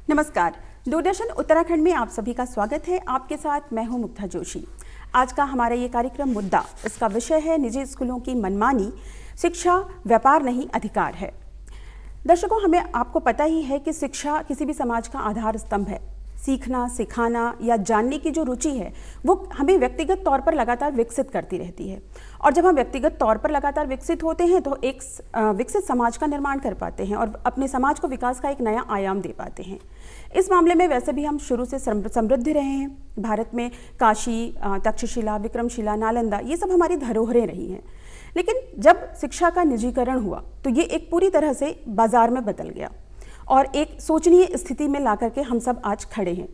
नमस्कार। दूरदर्शन उत्तराखंड में आप सभी का स्वागत है। आपके साथ मैं हूं मुग्धा जोशी। आज का हमारा ये कार्यक्रम मुद्दा, इसका विषय है निजी स्कूलों की मनमानी, शिक्षा व्यापार नहीं अधिकार है। दर्शकों, हमें आपको पता ही है कि शिक्षा किसी भी समाज का आधार स्तंभ है। सीखना, सिखाना या जानने की जो रुचि है वो हमें व्यक्तिगत तौर पर लगातार विकसित करती रहती है, और जब हम व्यक्तिगत तौर पर लगातार विकसित होते हैं तो एक विकसित समाज का निर्माण कर पाते हैं और अपने समाज को विकास का एक नया आयाम दे पाते हैं। इस मामले में वैसे भी हम शुरू से समृद्ध रहे हैं। भारत में काशी, तक्षशिला, विक्रमशिला, नालंदा, ये सब हमारी धरोहरें रही हैं। लेकिन जब शिक्षा का निजीकरण हुआ तो ये एक पूरी तरह से बाजार में बदल गया और एक सोचनीय स्थिति में ला करके हम सब आज खड़े हैं।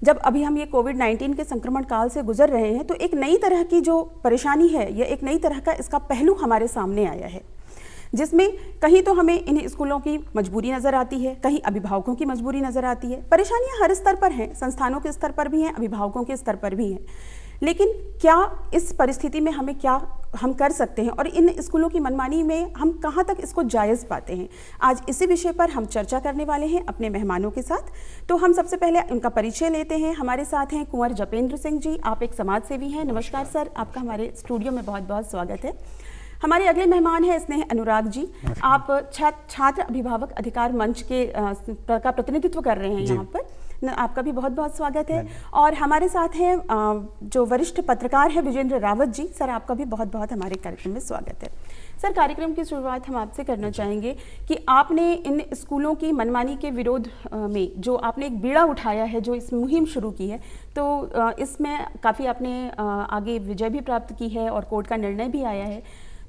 जब अभी हम ये कोविड-19 के संक्रमण काल से गुजर रहे हैं तो एक नई तरह की जो परेशानी है या एक नई तरह का इसका पहलू हमारे सामने आया है, जिसमें कहीं तो हमें इन स्कूलों की मजबूरी नज़र आती है, कहीं अभिभावकों की मजबूरी नज़र आती है। परेशानियां हर स्तर पर हैं, संस्थानों के स्तर पर भी हैं, अभिभावकों के स्तर पर भी हैं। लेकिन क्या इस परिस्थिति में हमें क्या हम कर सकते हैं और इन स्कूलों की मनमानी में हम कहाँ तक इसको जायज़ पाते हैं, आज इसी विषय पर हम चर्चा करने वाले हैं अपने मेहमानों के साथ। तो हम सबसे पहले उनका परिचय लेते हैं। हमारे साथ हैं कुंवर जपेंद्र सिंह जी, आप एक समाज सेवी हैं। नमस्कार सर, आपका हमारे स्टूडियो में बहुत बहुत स्वागत है। हमारे अगले मेहमान हैं स्नेह अनुराग जी, आप छात्र अभिभावक अधिकार मंच के का प्रतिनिधित्व कर रहे हैं यहाँ पर, आपका भी बहुत बहुत स्वागत है। और हमारे साथ हैं जो वरिष्ठ पत्रकार हैं विजेंद्र रावत जी, सर आपका भी बहुत बहुत हमारे कार्यक्रम में स्वागत है। सर, कार्यक्रम की शुरुआत हम आपसे करना चाहेंगे कि आपने इन स्कूलों की मनमानी के विरोध में जो आपने एक बीड़ा उठाया है, जो इस मुहिम शुरू की है, तो इसमें काफ़ी आपने आगे विजय भी प्राप्त की है और कोर्ट का निर्णय भी आया है।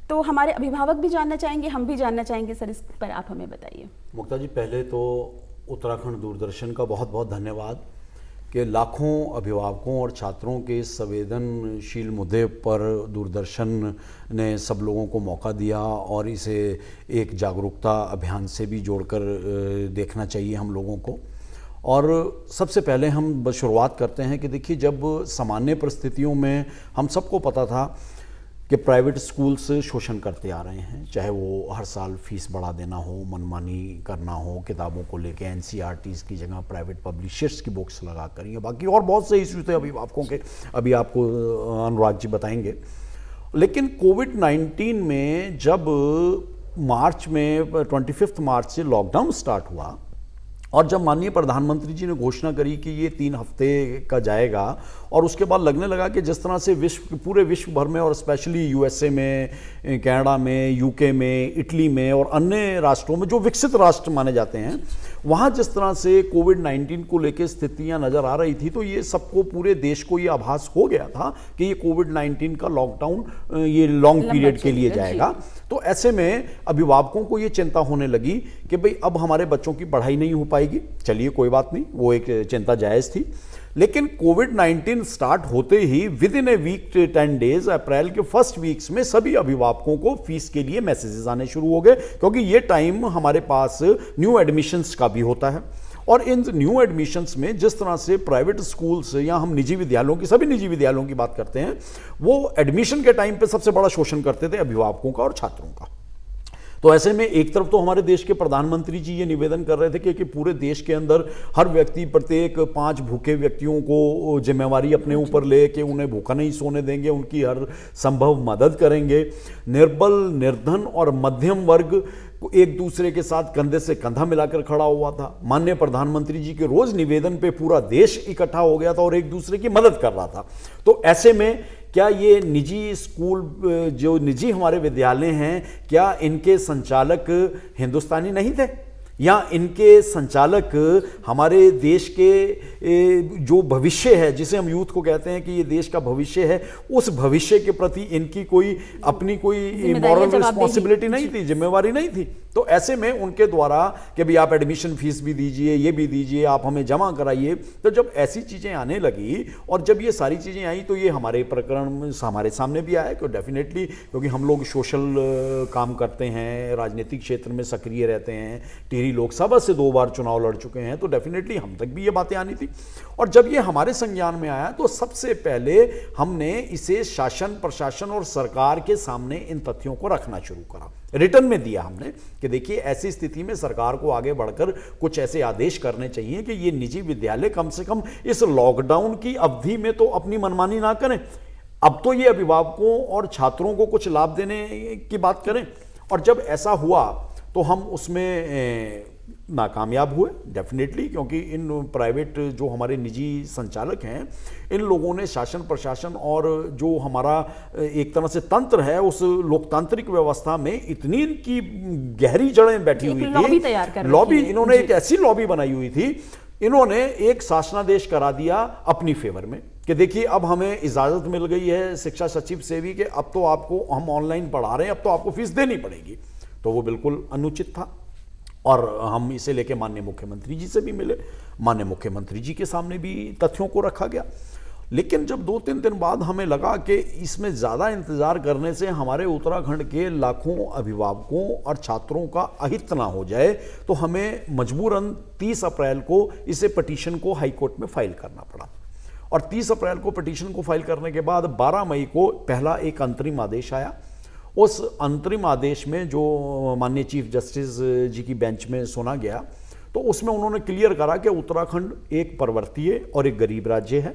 तो हमारे अभिभावक भी जानना चाहेंगे, हम भी जानना चाहेंगे सर, इस पर आप हमें बताइए। मुक्ता जी, पहले तो उत्तराखंड दूरदर्शन का बहुत बहुत धन्यवाद कि लाखों अभिभावकों और छात्रों के संवेदनशील मुद्दे पर दूरदर्शन ने सब लोगों को मौका दिया और इसे एक जागरूकता अभियान से भी जोड़कर देखना चाहिए हम लोगों को। और सबसे पहले हम शुरुआत करते हैं कि देखिए, जब सामान्य परिस्थितियों में हम सबको पता था कि प्राइवेट स्कूल्स शोषण करते आ रहे हैं, चाहे वो हर साल फीस बढ़ा देना हो, मनमानी करना हो, किताबों को लेके एनसीईआरटीज की जगह प्राइवेट पब्लिशर्स की बुक्स लगा कर, या बाकी और बहुत से इश्यूज थे अभिभावकों के, अभी आपको अनुराग जी बताएंगे। लेकिन कोविड-19 में जब मार्च में 25 मार्च से लॉकडाउन स्टार्ट हुआ और जब माननीय प्रधानमंत्री जी ने घोषणा करी कि ये 3 हफ्ते का जाएगा, और उसके बाद लगने लगा कि जिस तरह से पूरे विश्व भर में और स्पेशली यूएसए में, कनाडा में, यूके में, इटली में और अन्य राष्ट्रों में जो विकसित राष्ट्र माने जाते हैं, वहाँ जिस तरह से कोविड-19 को लेकर स्थितियाँ नज़र आ रही थी, तो ये सबको, पूरे देश को ये आभास हो गया था कि ये कोविड-19 का लॉकडाउन ये लॉन्ग पीरियड के लिए जाएगा। तो ऐसे में अभिभावकों को ये चिंता होने लगी कि भाई अब हमारे बच्चों की पढ़ाई नहीं हो पाएगी। चलिए कोई बात नहीं, वो एक चिंता जायज़ थी। लेकिन कोविड-19 स्टार्ट होते ही within a week 10 days, अप्रैल के फर्स्ट वीक्स में सभी अभिभावकों को फीस के लिए मैसेजेस आने शुरू हो गए, क्योंकि ये टाइम हमारे पास न्यू एडमिशन्स का भी होता है। और इन न्यू एडमिशन्स में जिस तरह से प्राइवेट स्कूल्स या हम निजी विद्यालयों की, सभी निजी विद्यालयों की बात करते हैं, वो एडमिशन के टाइम पे सबसे बड़ा शोषण करते थे अभिभावकों का और छात्रों का। तो ऐसे में एक तरफ तो हमारे देश के प्रधानमंत्री जी ये निवेदन कर रहे थे कि पूरे देश के अंदर हर व्यक्ति, प्रत्येक 5 भूखे व्यक्तियों को जिम्मेवारी अपने ऊपर ले कि उन्हें भूखा नहीं सोने देंगे, उनकी हर संभव मदद करेंगे। निर्बल, निर्धन और मध्यम वर्ग एक दूसरे के साथ कंधे से कंधा मिलाकर खड़ा हुआ था। माननीय प्रधानमंत्री जी के रोज निवेदन पे पूरा देश इकट्ठा हो गया था और एक दूसरे की मदद कर रहा था। तो ऐसे में क्या ये निजी स्कूल, जो निजी हमारे विद्यालय हैं, क्या इनके संचालक हिंदुस्तानी नहीं थे, या इनके संचालक हमारे देश के जो भविष्य है, जिसे हम यूथ को कहते हैं कि ये देश का भविष्य है, उस भविष्य के प्रति इनकी कोई अपनी कोई मॉरल रिस्पॉन्सिबिलिटी नहीं थी, जिम्मेवारी नहीं थी? तो ऐसे में उनके द्वारा कि भाई आप एडमिशन फीस भी दीजिए, ये भी दीजिए, आप हमें जमा कराइए। तो जब ऐसी चीज़ें आने लगी और जब ये सारी चीज़ें आई तो ये हमारे प्रकरण हमारे सामने भी आया कि डेफिनेटली, क्योंकि हम लोग सोशल काम करते हैं, राजनीतिक क्षेत्र में सक्रिय रहते हैं, टिहरी लोकसभा से 2 बार चुनाव लड़ चुके हैं, तो डेफिनेटली हम तक भी ये बातें आनी थी। और जब ये हमारे संज्ञान में आया तो सबसे पहले हमने इसे शासन, प्रशासन और सरकार के सामने इन तथ्यों को रखना शुरू करा। रिटर्न में दिया हमने कि देखिए ऐसी स्थिति में सरकार को आगे बढ़कर कुछ ऐसे आदेश करने चाहिए कि ये निजी विद्यालय कम से कम इस लॉकडाउन की अवधि में तो अपनी मनमानी ना करें। अब तो ये अभिभावकों और छात्रों को कुछ लाभ देने की बात करें, और जब ऐसा हुआ तो हम उसमें नाकामयाब हुए डेफिनेटली, क्योंकि इन प्राइवेट जो हमारे निजी संचालक हैं, इन लोगों ने शासन प्रशासन और जो हमारा एक तरह से तंत्र है उस लोकतांत्रिक व्यवस्था में इतनी इनकी गहरी जड़ें बैठी हुई थी, लॉबी, इन्होंने एक ऐसी लॉबी बनाई हुई थी, इन्होंने एक शासनादेश करा दिया अपनी फेवर में कि देखिए अब हमें इजाजत मिल गई है शिक्षा सचिव से भी कि अब तो आपको हम ऑनलाइन पढ़ा रहे हैं, अब तो आपको फीस देनी पड़ेगी। तो वो बिल्कुल अनुचित था और हम इसे लेके माननीय मुख्यमंत्री जी से भी मिले, माननीय मुख्यमंत्री जी के सामने भी तथ्यों को रखा गया। लेकिन जब 2-3 दिन बाद हमें लगा कि इसमें ज़्यादा इंतज़ार करने से हमारे उत्तराखंड के लाखों अभिभावकों और छात्रों का अहित ना हो जाए, तो हमें मजबूरन 30 अप्रैल को इसे पटिशन को हाईकोर्ट में फाइल करना पड़ा। और 30 अप्रैल को पटिशन को फाइल करने के बाद 12 मई को पहला एक अंतरिम आदेश आया। उस अंतरिम आदेश में जो माननीय चीफ जस्टिस जी की बेंच में सुना गया, तो उसमें उन्होंने क्लियर करा कि उत्तराखंड एक पर्वतीय और एक गरीब राज्य है,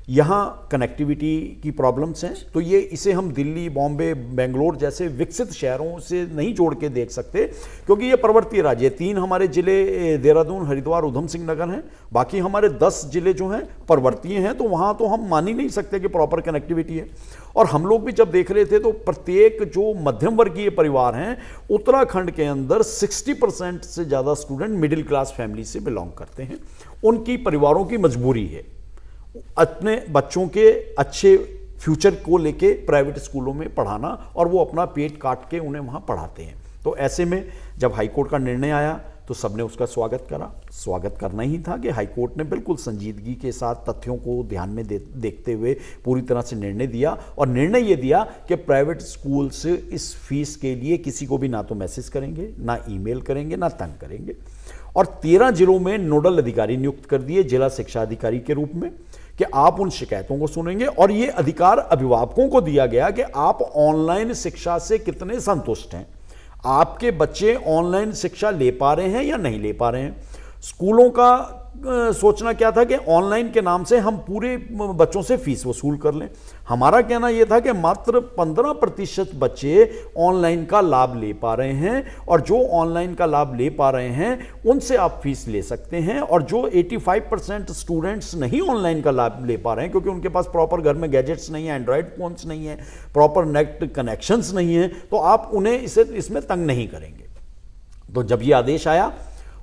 यहाँ कनेक्टिविटी की प्रॉब्लम्स हैं, तो ये इसे हम दिल्ली, बॉम्बे, बेंगलोर जैसे विकसित शहरों से नहीं जोड़ के देख सकते, क्योंकि ये पर्वतीय राज्य है। 3 हमारे जिले देहरादून, हरिद्वार, उधम सिंह नगर हैं, बाकी हमारे 10 जिले जो हैं पर्वतीय हैं, तो वहाँ तो हम मान ही नहीं सकते कि प्रॉपर कनेक्टिविटी है। और हम लोग भी जब देख रहे थे तो प्रत्येक जो मध्यम वर्गीय परिवार हैं उत्तराखंड के अंदर 60% से ज़्यादा स्टूडेंट मिडिल क्लास फैमिली से बिलोंग करते हैं। उनकी परिवारों की मजबूरी है अपने बच्चों के अच्छे फ्यूचर को लेके प्राइवेट स्कूलों में पढ़ाना, और वो अपना पेट काट के उन्हें वहाँ पढ़ाते हैं। तो ऐसे में जब हाईकोर्ट का निर्णय आया तो सबने उसका स्वागत करा। स्वागत करना ही था कि हाईकोर्ट ने बिल्कुल संजीदगी के साथ तथ्यों को ध्यान में देखते हुए पूरी तरह से निर्णय दिया, और निर्णय ये दिया कि प्राइवेट स्कूल्स इस फीस के लिए किसी को भी ना तो मैसेज करेंगे, ना ईमेल करेंगे, ना तंग करेंगे। और 13 जिलों में नोडल अधिकारी नियुक्त कर दिए जिला शिक्षा अधिकारी के रूप में कि आप उन शिकायतों को सुनेंगे, और ये अधिकार अभिभावकों को दिया गया कि आप ऑनलाइन शिक्षा से कितने संतुष्ट हैं, आपके बच्चे ऑनलाइन शिक्षा ले पा रहे हैं या नहीं ले पा रहे हैं। स्कूलों का सोचना क्या था कि ऑनलाइन के नाम से हम पूरे बच्चों से फीस वसूल कर लें। हमारा कहना यह था कि मात्र 15% बच्चे ऑनलाइन का लाभ ले पा रहे हैं, और जो ऑनलाइन का लाभ ले पा रहे हैं उनसे आप फीस ले सकते हैं, और जो 85% स्टूडेंट्स नहीं ऑनलाइन का लाभ ले पा रहे हैं क्योंकि उनके पास प्रॉपर घर में गैजेट्स नहीं है, एंड्रॉयड फोन्स नहीं है, प्रॉपर नेट कनेक्शंस नहीं है, तो आप उन्हें इसमें तंग नहीं करेंगे। तो जब ये आदेश आया,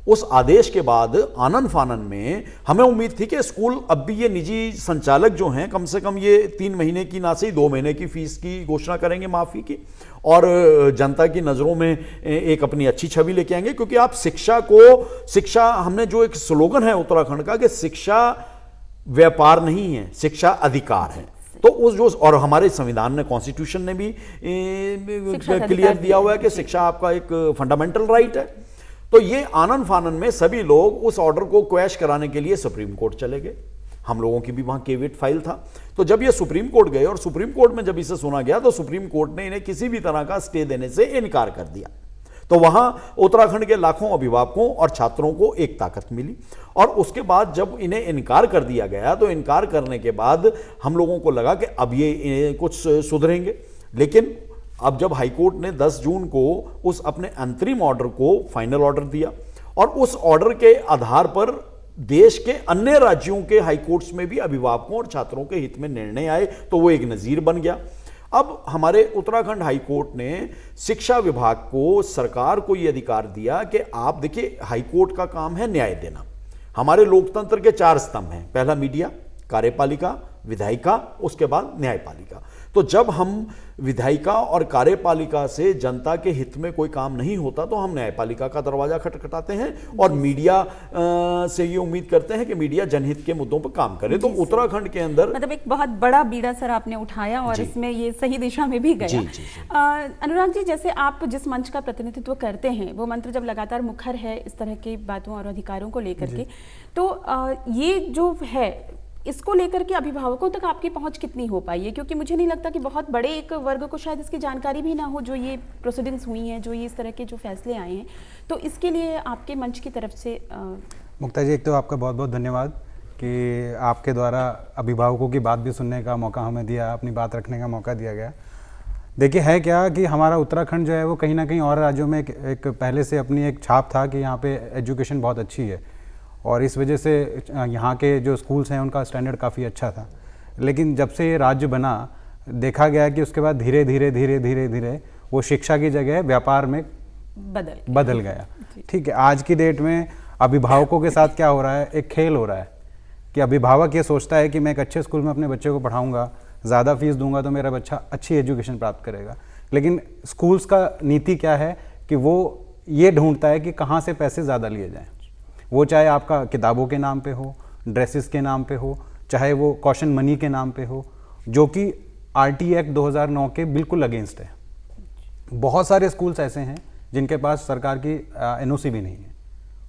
उस आदेश के बाद आनन फानन में हमें उम्मीद थी कि स्कूल अब भी ये निजी संचालक जो हैं कम से कम ये 3 महीने की ना सही 2 महीने की फीस की घोषणा करेंगे, माफ़ी की, और जनता की नज़रों में एक अपनी अच्छी छवि लेके आएंगे। क्योंकि आप शिक्षा हमने जो एक स्लोगन है उत्तराखंड का कि शिक्षा व्यापार नहीं है, शिक्षा अधिकार है, तो उस जो और हमारे संविधान ने, कॉन्स्टिट्यूशन ने भी क्लियर दिया हुआ है कि शिक्षा आपका एक फंडामेंटल राइट है। तो ये आनन फानन में सभी लोग उस ऑर्डर को क्वैश कराने के लिए सुप्रीम कोर्ट चले गए। हम लोगों की भी वहां केविट फाइल था। तो जब ये सुप्रीम कोर्ट गए और सुप्रीम कोर्ट में जब इसे सुना गया तो सुप्रीम कोर्ट ने इन्हें किसी भी तरह का स्टे देने से इनकार कर दिया। तो वहां उत्तराखंड के लाखों अभिभावकों और छात्रों को एक ताकत मिली, और उसके बाद जब इन्हें इनकार कर दिया गया तो इनकार करने के बाद हम लोगों को लगा कि अब ये कुछ सुधरेंगे। लेकिन अब जब हाईकोर्ट ने 10 जून को उस अपने अंतरिम ऑर्डर को फाइनल ऑर्डर दिया, और उस ऑर्डर के आधार पर देश के अन्य राज्यों के हाईकोर्ट्स में भी अभिभावकों और छात्रों के हित में निर्णय आए, तो वो एक नज़ीर बन गया। अब हमारे उत्तराखंड हाईकोर्ट ने शिक्षा विभाग को, सरकार को ये अधिकार दिया कि आप देखिए, हाईकोर्ट का काम है न्याय देना। हमारे लोकतंत्र के 4 स्तंभ हैं, पहला मीडिया, कार्यपालिका, विधायिका, उसके बाद न्यायपालिका। तो जब हम विधायिका और कार्यपालिका से जनता के हित में कोई काम नहीं होता तो हम न्यायपालिका का दरवाजा खटखटाते हैं, और मीडिया से ये उम्मीद करते हैं कि मीडिया जनहित के मुद्दों पर काम करे। तो उत्तराखंड के अंदर मतलब एक बहुत बड़ा बीड़ा सर आपने उठाया, और इसमें ये सही दिशा में भी गया। अनुराग जी, जैसे आप जिस मंच का प्रतिनिधित्व करते हैं वो मंत्र जब लगातार मुखर है इस तरह की बातों और अधिकारों को लेकर के, तो ये जो है इसको लेकर के अभिभावकों तक आपकी पहुंच कितनी हो पाई है? क्योंकि मुझे नहीं लगता कि बहुत बड़े एक वर्ग को शायद इसकी जानकारी भी ना हो, जो ये प्रोसीडिंग्स हुई हैं, जो ये इस तरह के जो फैसले आए हैं। तो इसके लिए आपके मंच की तरफ से मुक्ता जी, एक तो आपका बहुत बहुत धन्यवाद कि आपके द्वारा अभिभावकों की बात भी सुनने का मौका हमें दिया, अपनी बात रखने का मौका दिया गया। देखिए, है क्या कि हमारा उत्तराखंड जो है वो कहीं ना कहीं और राज्यों में एक पहले से अपनी एक छाप था कि यहाँ पे एजुकेशन बहुत अच्छी है, और इस वजह से यहाँ के जो स्कूल्स हैं उनका स्टैंडर्ड काफ़ी अच्छा था। लेकिन जब से ये राज्य बना, देखा गया कि उसके बाद धीरे धीरे वो शिक्षा की जगह व्यापार में बदल गया। ठीक है, आज की डेट में अभिभावकों के साथ क्या हो रहा है, एक खेल हो रहा है कि अभिभावक ये सोचता है कि मैं एक अच्छे स्कूल में अपने बच्चे को पढ़ाऊंगा, ज़्यादा फीस दूंगा तो मेरा बच्चा अच्छी एजुकेशन प्राप्त करेगा। लेकिन स्कूल्स का नीति क्या है कि वो ये ढूंढता है कि कहाँ से पैसे ज़्यादा लिए जाएं, वो चाहे आपका किताबों के नाम पे हो, ड्रेसेस के नाम पे हो, चाहे वो कॉशन मनी के नाम पे हो, जो कि RT एक्ट 2009 के बिल्कुल अगेंस्ट है। बहुत सारे स्कूल्स ऐसे हैं जिनके पास सरकार की NOC भी नहीं है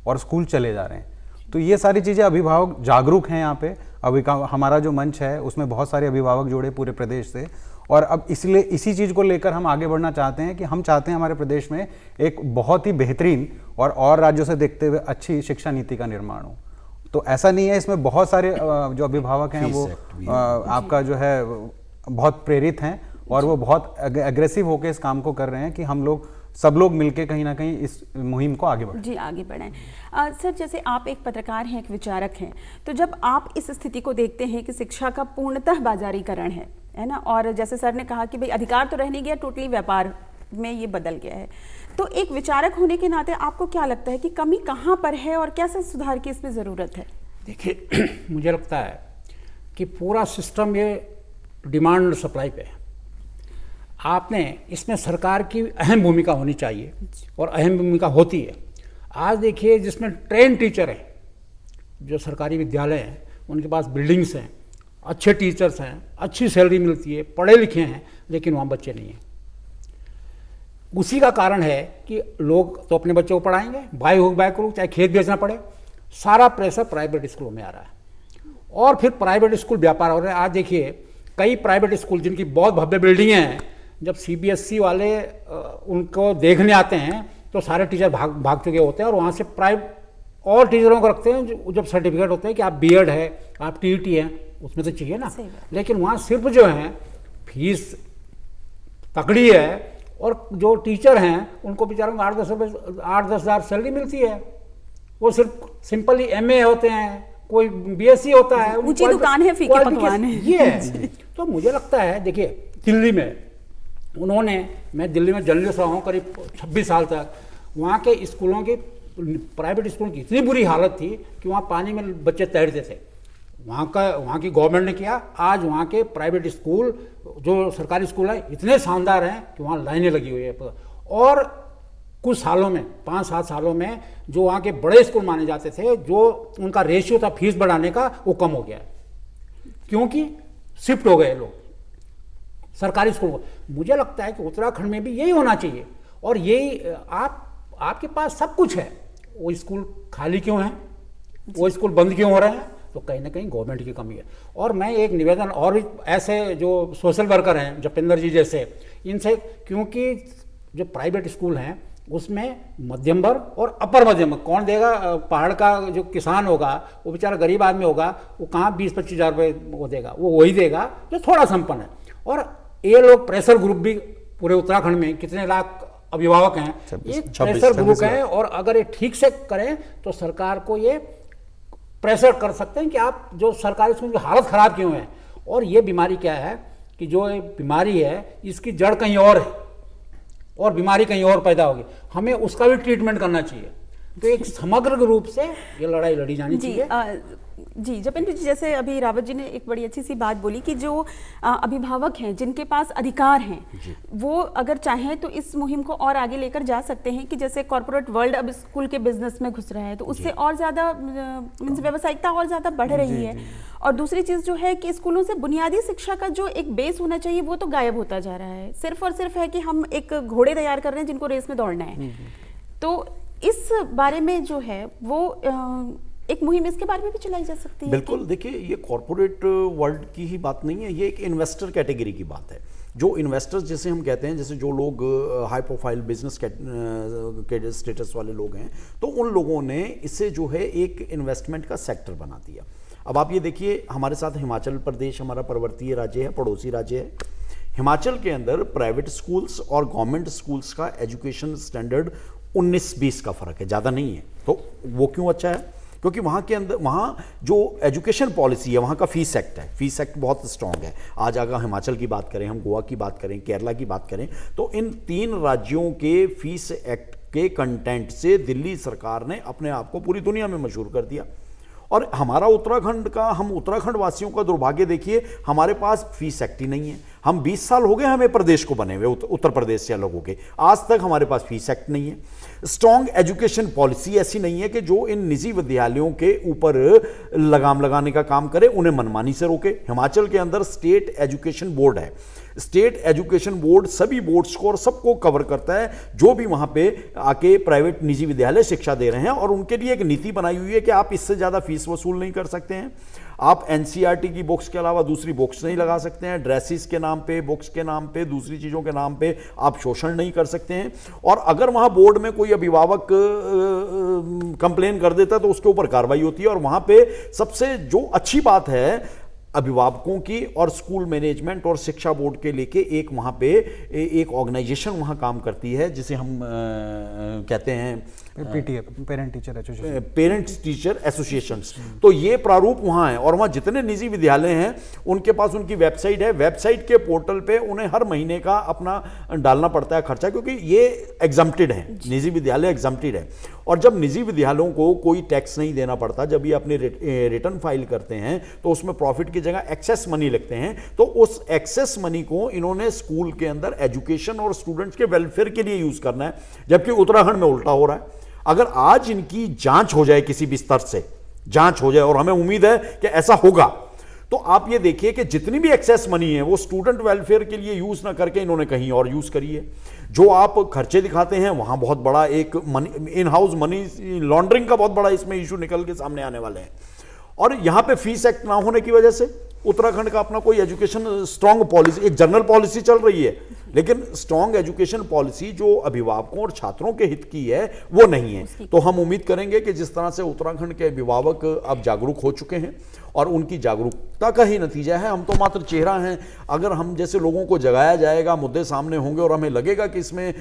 और स्कूल चले जा रहे हैं। तो ये सारी चीज़ें, अभिभावक जागरूक हैं यहाँ पे। हमारा जो मंच है उसमें बहुत सारे अभिभावक जुड़े पूरे प्रदेश से, और अब इसलिए इसी चीज़ को लेकर हम आगे बढ़ना चाहते हैं कि हम चाहते हैं हमारे प्रदेश में एक बहुत ही बेहतरीन और राज्यों से देखते हुए अच्छी शिक्षा नीति का निर्माण हो। तो ऐसा नहीं है, इसमें बहुत सारे जो अभिभावक हैं वो आपका जो है बहुत प्रेरित हैं और वो बहुत एग्रेसिव होकर इस काम को कर रहे हैं कि हम लोग सब लोग मिलके कहीं ना कहीं इस मुहिम को आगे बढ़ाएं। जी, आगे बढ़ाएं। सर, जैसे आप एक पत्रकार हैं, एक विचारक हैं, तो जब आप इस स्थिति को देखते हैं कि शिक्षा का पूर्णतः बाजारीकरण है ना, और जैसे सर ने कहा कि भाई अधिकार तो रह नहीं गया, टोटली व्यापार में ये बदल गया है, तो एक विचारक होने के नाते आपको क्या लगता है कि कमी कहाँ पर है और कैसे सुधार की इसमें ज़रूरत है? देखिए, मुझे लगता है कि पूरा सिस्टम ये डिमांड और सप्लाई पे है। आपने इसमें सरकार की अहम भूमिका होनी चाहिए और अहम भूमिका होती है। आज देखिए, जिसमें ट्रेन टीचर हैं, जो सरकारी विद्यालय हैं उनके पास बिल्डिंग्स हैं, अच्छे टीचर्स हैं, अच्छी सैलरी मिलती है, पढ़े लिखे हैं, लेकिन वहाँ बच्चे नहीं हैं। उसी का कारण है कि लोग तो अपने बच्चों को पढ़ाएंगे, बाय करो, चाहे खेत बेचना पड़े, सारा प्रेशर प्राइवेट स्कूलों में आ रहा है और फिर प्राइवेट स्कूल व्यापार हो रहे हैं। आज देखिए, कई प्राइवेट स्कूल जिनकी बहुत भव्य बिल्डिंगें हैं, जब CBSE वाले उनको देखने आते हैं तो सारे टीचर भाग चुके होते हैं और वहाँ से प्राइवेट और टीचरों को रखते हैं जब सर्टिफिकेट होते हैं कि आप B.Ed है, आप TET हैं, उसमें तो चाहिए ना। लेकिन वहाँ सिर्फ जो है फीस तकड़ी है और जो टीचर हैं उनको बेचारों को 8-10 हज़ार सैलरी मिलती है। वो सिर्फ सिंपली MA होते हैं, कोई BSc होता है, ऊंची दुकान है, फीके पकवान है, ये है। तो मुझे लगता है, देखिए दिल्ली में मैं दिल्ली में जर्नलिस्ट रहा हूँ करीब 26 साल तक। वहाँ के स्कूलों की, प्राइवेट स्कूलों की इतनी बुरी हालत थी कि वहाँ पानी में बच्चे तैरते थे। वहाँ की गवर्नमेंट ने किया, आज वहाँ के प्राइवेट स्कूल, जो सरकारी स्कूल है, इतने शानदार हैं कि वहाँ लाइनें लगी हुई है। और कुछ सालों में, 5-7 सालों में, जो वहाँ के बड़े स्कूल माने जाते थे, जो उनका रेशियो था फीस बढ़ाने का, वो कम हो गया क्योंकि शिफ्ट हो गए लोग सरकारी स्कूल को। मुझे लगता है कि उत्तराखंड में भी यही होना चाहिए और यही आपके पास सब कुछ है, वो स्कूल खाली क्यों है, वो स्कूल बंद क्यों हो रहे हैं? तो कहीं ना कहीं गवर्नमेंट की कमी है। और मैं एक निवेदन, और भी ऐसे जो सोशल वर्कर हैं, जपेंद्र जी जैसे, इनसे, क्योंकि जो प्राइवेट स्कूल हैं उसमें मध्यम वर्ग और अपर मध्यम वर्ग कौन देगा? पहाड़ का जो किसान होगा, वो बेचारा गरीब आदमी होगा, वो कहाँ 20-25 हज़ार रुपये वो देगा? वो वही देगा जो थोड़ा संपन्न है। और ये लोग प्रेशर ग्रुप भी पूरे उत्तराखंड में कितने लाख अभिभावक हैं, ये प्रेशर ग्रुप हैं, और अगर ये ठीक से करें तो सरकार को ये प्रेशर कर सकते हैं कि आप जो सरकारी स्कूल की हालत खराब क्यों है। और ये बीमारी क्या है कि जो ये बीमारी है इसकी जड़ कहीं और है और बीमारी कहीं और पैदा होगी, हमें उसका भी ट्रीटमेंट करना चाहिए। तो एक समग्र रूप से ये लड़ाई लड़ी जानी चाहिए। जी, जपेंद्र जी, जैसे अभी रावत जी ने एक बड़ी अच्छी सी बात बोली कि जो अभिभावक हैं जिनके पास अधिकार हैं, वो अगर चाहें तो इस मुहिम को और आगे लेकर जा सकते हैं कि जैसे कॉर्पोरेट वर्ल्ड अब स्कूल के बिजनेस में घुस रहा है, तो उससे और ज़्यादा व्यावसायिकता और ज़्यादा बढ़ रही है। और दूसरी चीज़ जो है कि स्कूलों से बुनियादी शिक्षा का जो एक बेस होना चाहिए वो तो गायब होता जा रहा है। सिर्फ और सिर्फ है कि हम एक घोड़े तैयार कर रहे हैं जिनको रेस में दौड़ना है। तो इस बारे में जो है वो एक मुहिम इसके बारे में भी चलाई जा सकती है? बिल्कुल, देखिए ये कॉरपोरेट वर्ल्ड की ही बात नहीं है, ये एक इन्वेस्टर कैटेगरी की बात है। जो इन्वेस्टर्स जैसे हम कहते हैं, जैसे जो लोग हाई प्रोफाइल बिजनेस के स्टेटस वाले लोग हैं, तो उन लोगों ने इसे जो है एक इन्वेस्टमेंट का सेक्टर बना दिया। अब आप ये देखिए, हमारे साथ हिमाचल प्रदेश हमारा पर्वतीय राज्य है, पड़ोसी राज्य है। हिमाचल के अंदर प्राइवेट स्कूल्स और गवर्नमेंट स्कूल्स का एजुकेशन स्टैंडर्ड 19-20 का फर्क है, ज़्यादा नहीं है। तो वो क्यों अच्छा है? क्योंकि वहाँ के अंदर, वहाँ जो एजुकेशन पॉलिसी है, वहाँ का फीस एक्ट है, फीस एक्ट बहुत स्ट्रॉन्ग है। आज अगर हिमाचल की बात करें, हम गोवा की बात करें, केरला की बात करें, तो इन 3 राज्यों के फीस एक्ट के कंटेंट से दिल्ली सरकार ने अपने आप को पूरी दुनिया में मशहूर कर दिया। और हमारा उत्तराखंड का, हम उत्तराखंड वासियों का दुर्भाग्य देखिए, हमारे पास फीस एक्ट ही नहीं है। हम 20 साल हो गए हमें प्रदेश को बने हुए, उत्तर प्रदेश से अलग हो गए, आज तक हमारे पास फीस एक्ट नहीं है। स्ट्रॉन्ग एजुकेशन पॉलिसी ऐसी नहीं है कि जो इन निजी विद्यालयों के ऊपर लगाम लगाने का काम करे, उन्हें मनमानी से रोके। हिमाचल के अंदर स्टेट एजुकेशन बोर्ड है। स्टेट एजुकेशन बोर्ड सभी बोर्ड्स को और सबको कवर करता है जो भी वहां पे आके प्राइवेट निजी विद्यालय शिक्षा दे रहे हैं, और उनके लिए एक नीति बनाई हुई है कि आप इससे ज़्यादा फीस वसूल नहीं कर सकते हैं। आप एनसीईआरटी की बुक्स के अलावा दूसरी बुक्स नहीं लगा सकते हैं। ड्रेसेस के नाम पे, बुक्स के नाम पे, दूसरी चीज़ों के नाम पे आप शोषण नहीं कर सकते हैं। और अगर वहाँ बोर्ड में कोई अभिभावक कंप्लेन कर देता है तो उसके ऊपर कार्रवाई होती है। और वहाँ पे सबसे जो अच्छी बात है, अभिभावकों की और स्कूल मैनेजमेंट और शिक्षा बोर्ड के लेके एक वहाँ पे एक ऑर्गेनाइजेशन वहाँ काम करती है जिसे हम कहते हैं PTA, parent teacher association, parents teacher association. तो ये प्रारूप वहाँ है। और वहाँ जितने निजी विद्यालय हैं उनके पास उनकी वेबसाइट है। वेबसाइट के पोर्टल पे उन्हें हर महीने का अपना डालना पड़ता है खर्चा, क्योंकि ये एग्जम्प्टेड है, निजी विद्यालय एग्जम्प्टेड है। और जब निजी विद्यालयों को कोई टैक्स नहीं देना पड़ता, जब ये अपने रिटर्न फाइल करते हैं तो उसमें प्रॉफिट की जगह एक्सेस मनी लिखते हैं। तो उस एक्सेस मनी को इन्होंने स्कूल के अंदर एजुकेशन और स्टूडेंट्स के वेलफेयर के लिए यूज करना है, जबकि उत्तराखंड में उल्टा हो रहा है। अगर आज इनकी जांच हो जाए, किसी भी स्तर से जांच हो जाए, और हमें उम्मीद है कि ऐसा होगा, तो आप ये देखिए कि जितनी भी एक्सेस मनी है वो स्टूडेंट वेलफेयर के लिए यूज ना करके इन्होंने कहीं और यूज करी है। जो आप खर्चे दिखाते हैं वहां बहुत बड़ा एक money, in house money laundering का बहुत बड़ा इसमें इशू निकल के सामने आने वाले हैं। और यहां पे फीस एक्ट ना होने की वजह से उत्तराखंड का अपना कोई एजुकेशन स्ट्रांग पॉलिसी, एक जनरल पॉलिसी चल रही है, लेकिन स्ट्रांग एजुकेशन पॉलिसी जो अभिभावकों और छात्रों के हित की है वो नहीं है। तो हम उम्मीद करेंगे कि जिस तरह से उत्तराखंड के अभिभावक अब जागरूक हो चुके हैं और उनकी जागरूकता का ही नतीजा है, हम तो मात्र चेहरा हैं। अगर हम जैसे लोगों को जगाया जाएगा, मुद्दे सामने होंगे और हमें लगेगा कि इसमें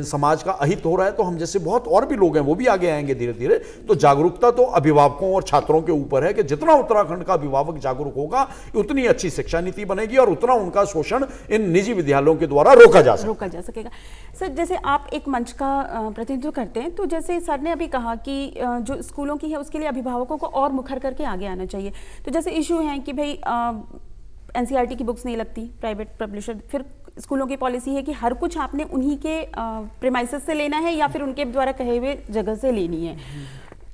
समाज का अहित हो रहा है, तो हम जैसे बहुत और भी लोग हैं वो भी आगे आएंगे धीरे धीरे। तो जागरूकता तो अभिभावकों और छात्रों के ऊपर है कि जितना उत्तराखंड का अभिभावक जागरूक होगा उतनी अच्छी शिक्षा नीति बनेगी और उतना उनका शोषण इन निजी विद्यालयों के द्वारा रोका जा सकेगा। सर, जैसे आप एक मंच का प्रतिनिधित्व करते हैं, तो जैसे सर ने अभी कहा कि जो स्कूलों की है उसके लिए अभिभावकों को और मुखर करके आगे आना चाहिए। तो जैसे इशू है कि भाई एनसीईआरटी की बुक्स नहीं लगती, प्राइवेट पब्लिशर, फिर स्कूलों की पॉलिसी है कि हर कुछ आपने उन्हीं के प्रीमाइसेस से लेना है या फिर उनके द्वारा कहे हुए जगह से लेनी है,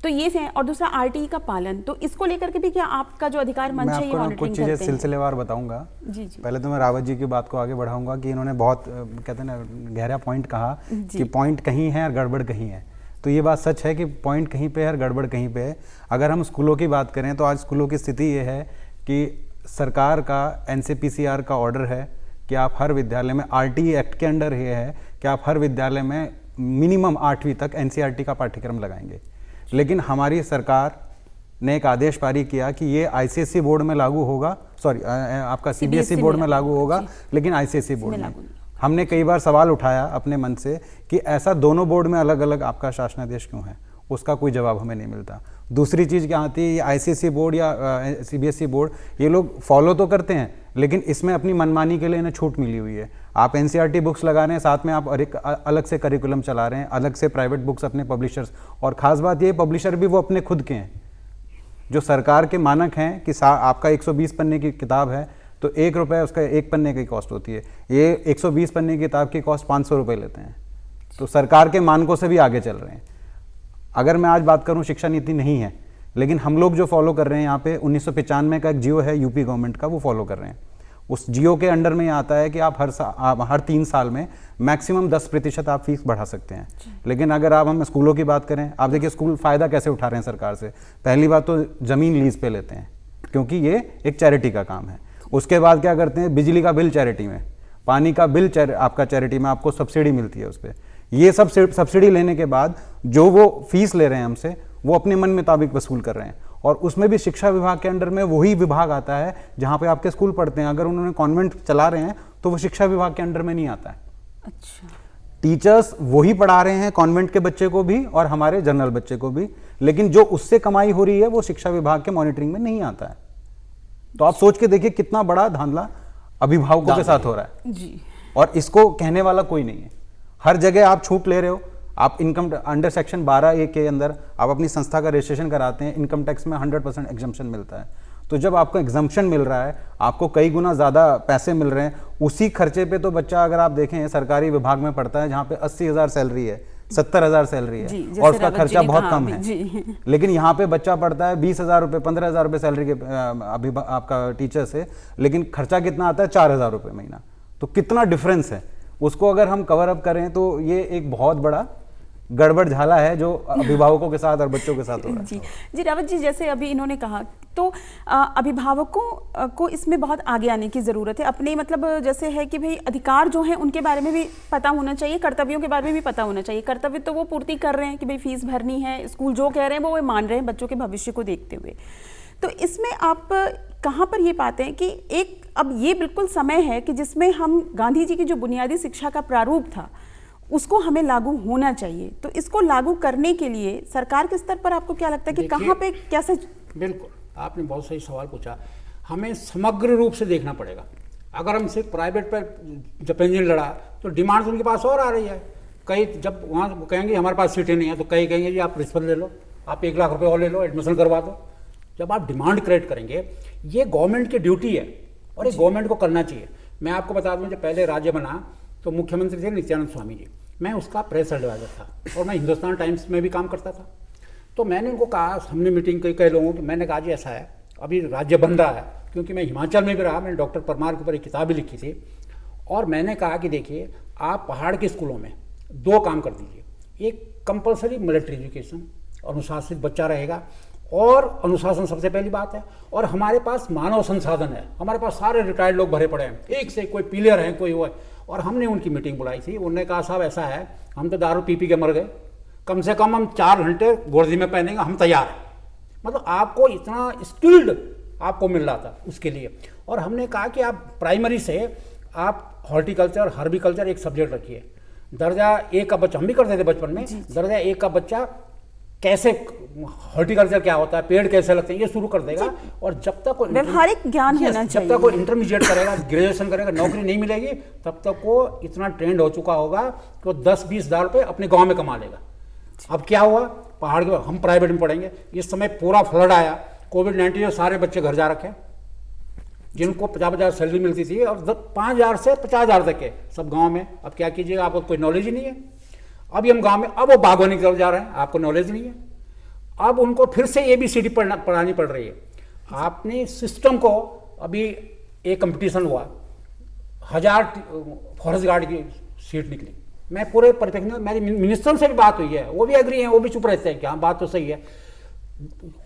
तो ये है। और दूसरा आरटीई का पालन, तो इसको लेकर के भी क्या आपका जो अधिकार मंच है ये मॉनिटरिंग कुछ चीज़ें सिलसिलेवार बताऊंगा। जी। पहले तो मैं रावत जी की बात को आगे बढ़ाऊंगा कि इन्होंने बहुत कहते हैं ना गहरा पॉइंट कहा कि पॉइंट कहीं है और गड़बड़ कहीं है। तो ये बात सच है कि पॉइंट कहीं पे है और गड़बड़ कहीं पे है। अगर हम स्कूलों की बात करें तो आज स्कूलों की स्थिति ये है कि सरकार का एनसीपीसीआर का ऑर्डर है कि आप हर विद्यालय में, आरटीई एक्ट के अंडर ये है कि आप हर विद्यालय में मिनिमम 8वीं तक एनसीईआरटी का पाठ्यक्रम लगाएंगे। लेकिन हमारी सरकार ने एक आदेश पारित किया कि ये आईसीएसई बोर्ड में लागू होगा, सॉरी आपका सीबीएसई बोर्ड में लागू होगा, लेकिन आईसीएसई बोर्ड में। हमने कई बार सवाल उठाया अपने मन से कि ऐसा दोनों बोर्ड में अलग अलग आपका शासनादेश क्यों है, उसका कोई जवाब हमें नहीं मिलता। दूसरी चीज़ क्या आती है, ये आईसीएसई बोर्ड या सीबीएसई बोर्ड ये लोग फॉलो तो करते हैं लेकिन इसमें अपनी मनमानी के लिए इन्हें छूट मिली हुई है। आप एनसीईआरटी बुक्स लगा रहे हैं, साथ में आप एक अलग से करिकुलम चला रहे हैं, अलग से प्राइवेट बुक्स अपने पब्लिशर्स, और ख़ास बात ये पब्लिशर भी वो अपने खुद के हैं। जो सरकार के मानक हैं कि आपका 120 पन्ने की किताब है तो ₹1 उसका 1 पन्ने की कॉस्ट होती है, ये 120 पन्ने की किताब की कॉस्ट ₹500 लेते हैं। तो सरकार के मानकों से भी आगे चल रहे हैं। अगर मैं आज बात करूं, शिक्षा नीति नहीं है, लेकिन हम लोग जो फॉलो कर रहे हैं यहाँ पे 1995 का एक जियो है यूपी गवर्नमेंट का, वो फॉलो कर रहे हैं। उस जियो के अंडर में ये आता है कि आप हर 3 साल में मैक्सिमम 10% आप फीस बढ़ा सकते हैं। लेकिन अगर हम स्कूलों की बात करें, आप देखिए स्कूल फ़ायदा कैसे उठा रहे हैं सरकार से। पहली बात तो ज़मीन लीज पे लेते हैं क्योंकि ये एक चैरिटी का काम है। उसके बाद क्या करते हैं, बिजली का बिल चैरिटी में, पानी का बिल आपका चैरिटी में, आपको सब्सिडी मिलती है उस पर। ये सब सब्सिडी लेने के बाद जो वो फीस ले रहे हैं हमसे, वो अपने मन मुताबिक वसूल कर रहे हैं। और उसमें भी शिक्षा विभाग के अंडर में वही विभाग आता है जहाँ पे आपके स्कूल पढ़ते हैं। अगर उन्होंने कॉन्वेंट चला रहे हैं तो वो शिक्षा विभाग के अंडर में नहीं आता है। अच्छा, टीचर्स वही पढ़ा रहे हैं कॉन्वेंट के बच्चे को भी और हमारे जनरल बच्चे को भी, लेकिन जो उससे कमाई हो रही है वो शिक्षा विभाग के मॉनिटरिंग में नहीं आता है। तो आप सोच के देखिए कितना बड़ा धांधला अभिभावकों के साथ हो रहा है जी। और इसको कहने वाला कोई नहीं है। हर जगह आप छूट ले रहे हो। आप इनकम अंडर सेक्शन 12A के अंदर आप अपनी संस्था का रजिस्ट्रेशन कराते हैं, इनकम टैक्स में 100% एग्जम्पशन मिलता है। तो जब आपको एग्जम्पशन मिल रहा है, आपको कई गुना ज़्यादा पैसे मिल रहे हैं, उसी खर्चे पे तो बच्चा, अगर आप देखें सरकारी विभाग में पढ़ता है जहाँ पे 80,000 सैलरी है, 70,000 सैलरी है और उसका खर्चा बहुत कम है। लेकिन यहाँ पे बच्चा पढ़ता है 20,000 रुपये, 15,000 रुपये सैलरी के आपका टीचर से, लेकिन खर्चा कितना आता है, 4,000 रुपये महीना। तो कितना डिफरेंस है, उसको अगर हम कवर अप करें तो ये एक बहुत बड़ा गड़बड़ झाला है जो अभिभावकों के साथ और बच्चों के साथ हो रहा है। जी रावत जी, जैसे अभी इन्होंने कहा, तो अभिभावकों को इसमें बहुत आगे आने की ज़रूरत है। अपने मतलब जैसे है कि भाई अधिकार जो हैं उनके बारे में भी पता होना चाहिए, कर्तव्यों के बारे में भी पता होना चाहिए। कर्तव्य तो वो पूर्ति कर रहे हैं कि भाई फीस भरनी है, स्कूल जो कह रहे हैं वो मान रहे हैं बच्चों के भविष्य को देखते हुए। तो इसमें आप कहाँ पर ये पाते हैं कि एक अब ये बिल्कुल समय है कि जिसमें हम गांधी जी की जो बुनियादी शिक्षा का प्रारूप था उसको हमें लागू होना चाहिए। तो इसको लागू करने के लिए सरकार के स्तर पर आपको क्या लगता है कि कहाँ पे कैसे? बिल्कुल, आपने बहुत सही सवाल पूछा। हमें समग्र रूप से देखना पड़ेगा। अगर हम सिर्फ प्राइवेट पर जब इंजन लड़ा तो डिमांड उनके पास और आ रही है। कई जब वहाँ कहेंगे हमारे पास सीटें नहीं है तो कई कहेंगे जी आप रिश्वत ले लो, आप 1 लाख रुपये और ले लो, एडमिशन करवा दो। जब आप डिमांड क्रिएट करेंगे, ये गवर्नमेंट की ड्यूटी है और ये गवर्नमेंट को करना चाहिए। मैं आपको बता दूं, जब पहले राज्य बना तो मुख्यमंत्री थे नित्यानंद स्वामी जी, मैं उसका प्रेस एडवाइजर था और मैं हिंदुस्तान टाइम्स में भी काम करता था। तो मैंने उनको कहा, हमने मीटिंग कई लोगों की, मैंने कहा जी ऐसा है, अभी राज्य बन रहा है, क्योंकि मैं हिमाचल में भी रहा, मैंने डॉक्टर परमार के ऊपर एक किताब भी लिखी थी। और मैंने कहा कि देखिए, आप पहाड़ के स्कूलों में 2 काम कर दीजिए। एक कंपलसरी मिलिट्री एजुकेशन, अनुशासित बच्चा रहेगा, और अनुशासन सबसे पहली बात है। और हमारे पास मानव संसाधन है, हमारे पास सारे रिटायर्ड लोग भरे पड़े हैं, एक से कोई प्लेयर हैं, कोई वो है। और हमने उनकी मीटिंग बुलाई थी, उन्होंने कहा साहब ऐसा है, हम तो दारू पी के मर गए, कम से कम हम 4 घंटे वर्दी में पहनेंगे, हम तैयार हैं। मतलब आपको इतना स्किल्ड आपको मिल रहा था उसके लिए। और हमने कहा कि आप प्राइमरी से आप हॉर्टिकल्चर, हर्बिकल्चर एक सब्जेक्ट रखिए। दर्जा 1 का बच्चा, हम भी करते थे बचपन में, दर्जा 1 का बच्चा कैसे हॉर्टिकल्चर क्या होता है, पेड़ कैसे लगते हैं, ये शुरू कर देगा। और जब तक व्यवहारिक ज्ञान होना चाहिए, जब तक वो इंटरमीडिएट करेगा, ग्रेजुएशन करेगा, नौकरी नहीं मिलेगी, तब तक वो इतना ट्रेंड हो चुका होगा कि वो 10-20 हज़ार रुपये अपने गांव में कमा लेगा। अब क्या हुआ, पहाड़ के हम प्राइवेट में पढ़ेंगे। इस समय पूरा फ्लड आया, कोविड-19 में सारे बच्चे घर जा रखे, जिनको 50,000 सैलरी मिलती थी और 5,000 से 50,000 तक के सब गाँव में। अब क्या कीजिएगा, आपको कोई नॉलेज ही नहीं है। अभी हम गांव में, अब वो बागवानी की तरफ जा रहे हैं, आपको नॉलेज नहीं है। अब उनको फिर से ABCD पढ़ानी पड़ रही है। आपने सिस्टम को, अभी एक कंपटीशन हुआ, 1000 फॉरेस्ट गार्ड की सीट निकली। मैं पूरे परिप्रेक्ष्य में, मेरी मिनिस्टर से भी बात हुई है, वो भी एग्री हैं, वो भी चुप रहते हैं कि हाँ बात तो सही है।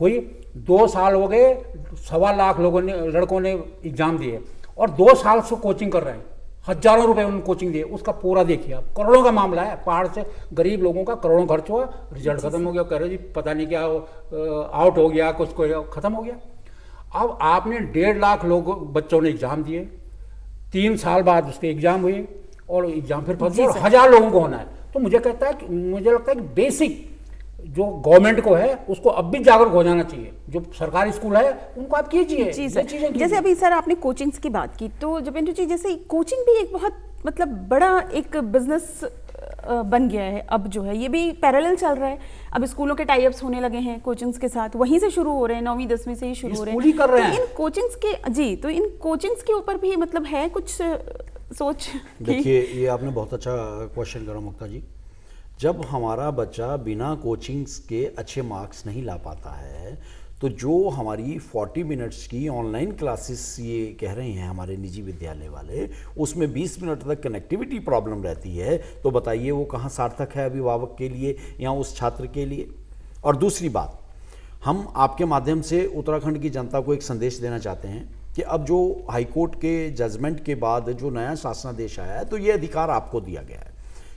हुई 2 साल हो गए, 1.25 लाख लड़कों ने एग्जाम दिए और 2 साल से कोचिंग कर रहे हैं, हजारों रुपए उन्होंने कोचिंग दिए। उसका पूरा देखिए आप, करोड़ों का मामला है। पहाड़ से गरीब लोगों का करोड़ों खर्च हुआ, रिजल्ट खत्म हो गया, कह रहे जी पता नहीं क्या आउट हो गया, कुछ को खत्म हो गया। अब आपने 1.5 लाख बच्चों ने एग्जाम दिए, 3 साल बाद उसके एग्जाम हुए और एग्जाम फिर फंस गए और 1000 लोगों को होना है। तो मुझे लगता है कि बेसिक जो गवर्नमेंट को है उसको अब भी जागरूक हो जाना चाहिए। जो सरकारी स्कूल है उनको आप कीजिए। जैसे अभी सर आपने कोचिंग्स की बात की, तो जबिंदु जी, जैसे कोचिंग भी एक बहुत मतलब बड़ा एक बिजनेस बन गया है। अब जो है ये भी पैरेलल चल रहा है। अब स्कूलों के टाई अप्स होने लगे हैं कोचिंग्स के साथ, वहीं से शुरू हो रहे हैं, 9वीं 10वीं से ही शुरू हो रहे हैं। कर रहे हैं। इन कोचिंग्स के जी, तो इन कोचिंग्स के ऊपर भी मतलब है कुछ सोच? देखिए, ये आपने बहुत अच्छा क्वेश्चन करा मुक्ता जी। जब हमारा बच्चा बिना कोचिंग्स के अच्छे मार्क्स नहीं ला पाता है तो जो हमारी 40 मिनट्स की ऑनलाइन क्लासेस ये कह रहे हैं हमारे निजी विद्यालय वाले, उसमें 20 मिनट तक कनेक्टिविटी प्रॉब्लम रहती है, तो बताइए वो कहाँ सार्थक है अभिभावक के लिए या उस छात्र के लिए। और दूसरी बात, हम आपके माध्यम से उत्तराखंड की जनता को एक संदेश देना चाहते हैं कि अब जो हाईकोर्ट के जजमेंट के बाद जो नया शासनादेश आया है, तो ये अधिकार आपको दिया गया है,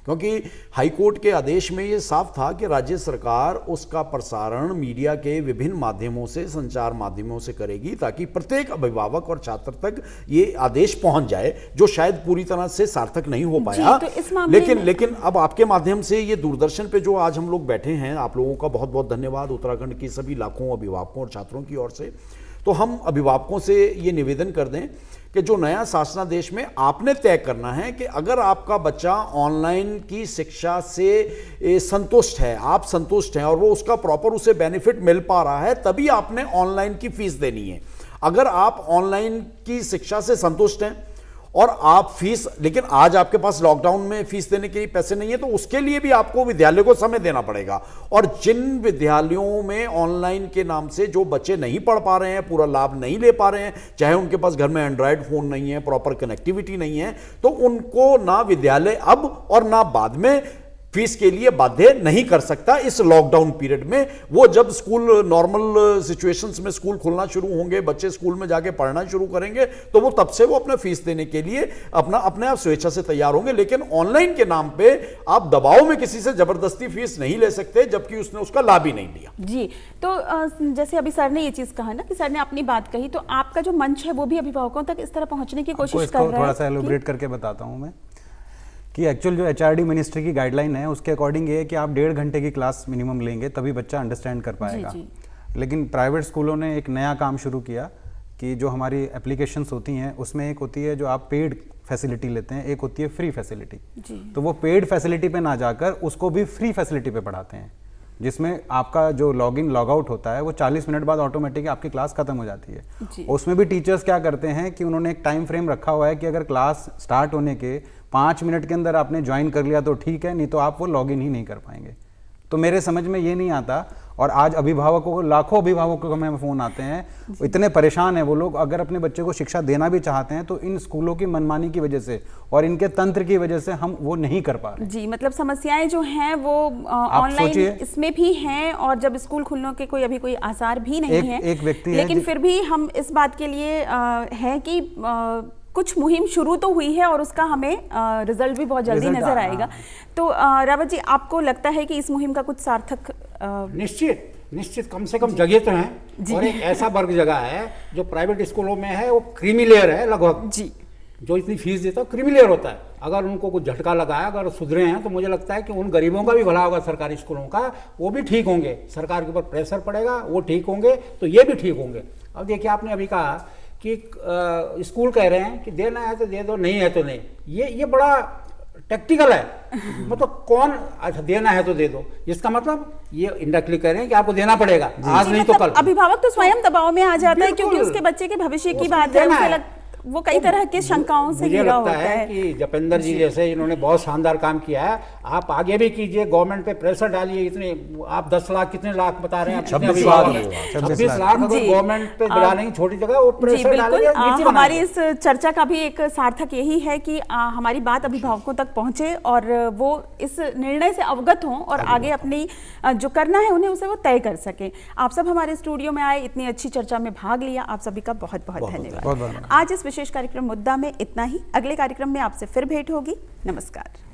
क्योंकि हाईकोर्ट के आदेश में ये साफ था कि राज्य सरकार उसका प्रसारण मीडिया के विभिन्न माध्यमों से, संचार माध्यमों से करेगी, ताकि प्रत्येक अभिभावक और छात्र तक ये आदेश पहुंच जाए, जो शायद पूरी तरह से सार्थक नहीं हो पाया। तो इस मामले लेकिन अब आपके माध्यम से ये दूरदर्शन पे जो आज हम लोग बैठे हैं, आप लोगों का बहुत बहुत धन्यवाद, उत्तराखंड की सभी लाखों अभिभावकों और छात्रों की ओर से। तो हम अभिभावकों से ये निवेदन कर दें कि जो नया शासनादेश में आपने तय करना है कि अगर आपका बच्चा ऑनलाइन की शिक्षा से संतुष्ट है, आप संतुष्ट हैं और वो उसका प्रॉपर उसे बेनिफिट मिल पा रहा है, तभी आपने ऑनलाइन की फीस देनी है। अगर आप ऑनलाइन की शिक्षा से संतुष्ट हैं और आप फीस, लेकिन आज आपके पास लॉकडाउन में फीस देने के लिए पैसे नहीं है, तो उसके लिए भी आपको विद्यालय को समय देना पड़ेगा। और जिन विद्यालयों में ऑनलाइन के नाम से जो बच्चे नहीं पढ़ पा रहे हैं, पूरा लाभ नहीं ले पा रहे हैं, चाहे उनके पास घर में एंड्रॉयड फोन नहीं है, प्रॉपर कनेक्टिविटी नहीं है, तो उनको ना विद्यालय अब और ना बाद में फीस के लिए बाध्य नहीं कर सकता इस लॉकडाउन पीरियड में। वो जब स्कूल नॉर्मल सिचुएशंस में स्कूल खुलना शुरू होंगे, बच्चे स्कूल में जाके पढ़ना शुरू करेंगे, तो वो तब से वो अपना फीस देने के लिए अपने आप स्वेच्छा से तैयार होंगे। लेकिन ऑनलाइन के नाम पे आप दबाव में किसी से जबरदस्ती फीस नहीं ले सकते, जबकि उसने उसका लाभ ही नहीं लिया। जी, तो जैसे अभी सर ने ये चीज कहा ना कि सर ने अपनी बात कही, तो आपका जो मंच है वो भी अभिभावकों तक इस तरह पहुंचने की कोशिश कर रहा है। थोड़ा सा एलोबरेट करके बताता हूं मैं कि एक्चुअल जो एचआरडी मिनिस्ट्री की गाइडलाइन है उसके अकॉर्डिंग ये है कि आप 1.5 घंटे की क्लास मिनिमम लेंगे, तभी बच्चा अंडरस्टैंड कर पाएगा। जी। लेकिन प्राइवेट स्कूलों ने एक नया काम शुरू किया कि जो हमारी एप्लीकेशंस होती हैं उसमें एक होती है जो आप पेड फैसिलिटी लेते हैं, एक होती है फ्री फैसिलिटी। तो वो पेड फैसिलिटी पे ना जाकर उसको भी फ्री फैसिलिटी पे पढ़ाते हैं, जिसमें आपका जो लॉग इन लॉग आउट होता है वो 40 मिनट बाद ऑटोमेटिक आपकी क्लास खत्म हो जाती है। उसमें भी टीचर्स क्या करते हैं कि उन्होंने एक टाइम फ्रेम रखा हुआ है कि अगर क्लास स्टार्ट होने के 5 मिनट के अंदर आपने ज्वाइन कर लिया तो ठीक है, नहीं तो आप वो लॉग इन ही नहीं कर पाएंगे। तो मेरे समझ में ये नहीं आता, और आज अभिभावकों को, लाखों अभिभावकों को हमें फ़ोन आते हैं, इतने परेशान हैं वो लोग, अगर अपने बच्चे को शिक्षा देना भी चाहते हैं तो इन स्कूलों की मनमानी की वजह से और इनके तंत्र की वजह से हम वो नहीं कर पा रहे। जी, मतलब समस्याएं जो हैं वो ऑनलाइन इसमें भी हैं, और जब स्कूल खुलने के कोई आसार भी नहीं है, एक व्यक्ति है, लेकिन फिर भी हम इस बात के लिए है कि कुछ मुहिम शुरू तो हुई है और उसका हमें रिजल्ट भी बहुत जल्दी नजर आएगा। तो रावत जी, आपको लगता है कि इस मुहिम का कुछ सार्थक? निश्चित कम से कम जगह तो हैं, और एक ऐसा वर्ग जगह है जो प्राइवेट स्कूलों में है, वो क्रीमी लेयर है लगभग जी, जो इतनी फीस देता है क्रीमी लेयर होता है। अगर उनको कुछ झटका लगाया, अगर सुधरे हैं, तो मुझे लगता है कि उन गरीबों का भी भला होगा, सरकारी स्कूलों का, वो भी ठीक होंगे, सरकार के ऊपर प्रेशर पड़ेगा, वो ठीक होंगे, तो ये भी ठीक होंगे। अब देखिए, आपने अभी कहा कि स्कूल कह रहे हैं कि देना है तो दे दो, नहीं है तो नहीं। ये बड़ा टैक्टिकल है। मतलब कौन, अच्छा देना है तो दे दो, इसका मतलब ये इंडायरेक्टली कह रहे हैं कि आपको देना पड़ेगा, आज नहीं तो कल। अभिभावक तो स्वयं दबाव में आ जाता है, क्योंकि उसके बच्चे के भविष्य की बात है, वो कई तरह के शंकाओं से घिरा होता है। कि जपेंद्र जी जैसे इन्होंने बहुत शानदार काम किया है, आप आगे भी कीजिए, गवर्नमेंट पे प्रेशर डालिए। इतने आप 10 लाख, कितने लाख बता रहे हैं? 26 लाख अगर गवर्नमेंट पे डालेंगे छोटी जगह, वो प्रेशर डालेंगे। हमारी इस चर्चा का भी एक सार्थक यही है कि हमारी बात अभिभावकों तक पहुंचे और वो इस निर्णय से अवगत हों और आगे अपनी जो करना है उन्हें उसे वो तय कर सकें। आप सब हमारे स्टूडियो में आए, इतनी अच्छी चर्चा में भाग लिया, आप सभी का बहुत बहुत धन्यवाद। आज इस विशेष कार्यक्रम मुद्दा में इतना ही। अगले कार्यक्रम में आपसे फिर भेंट होगी। नमस्कार।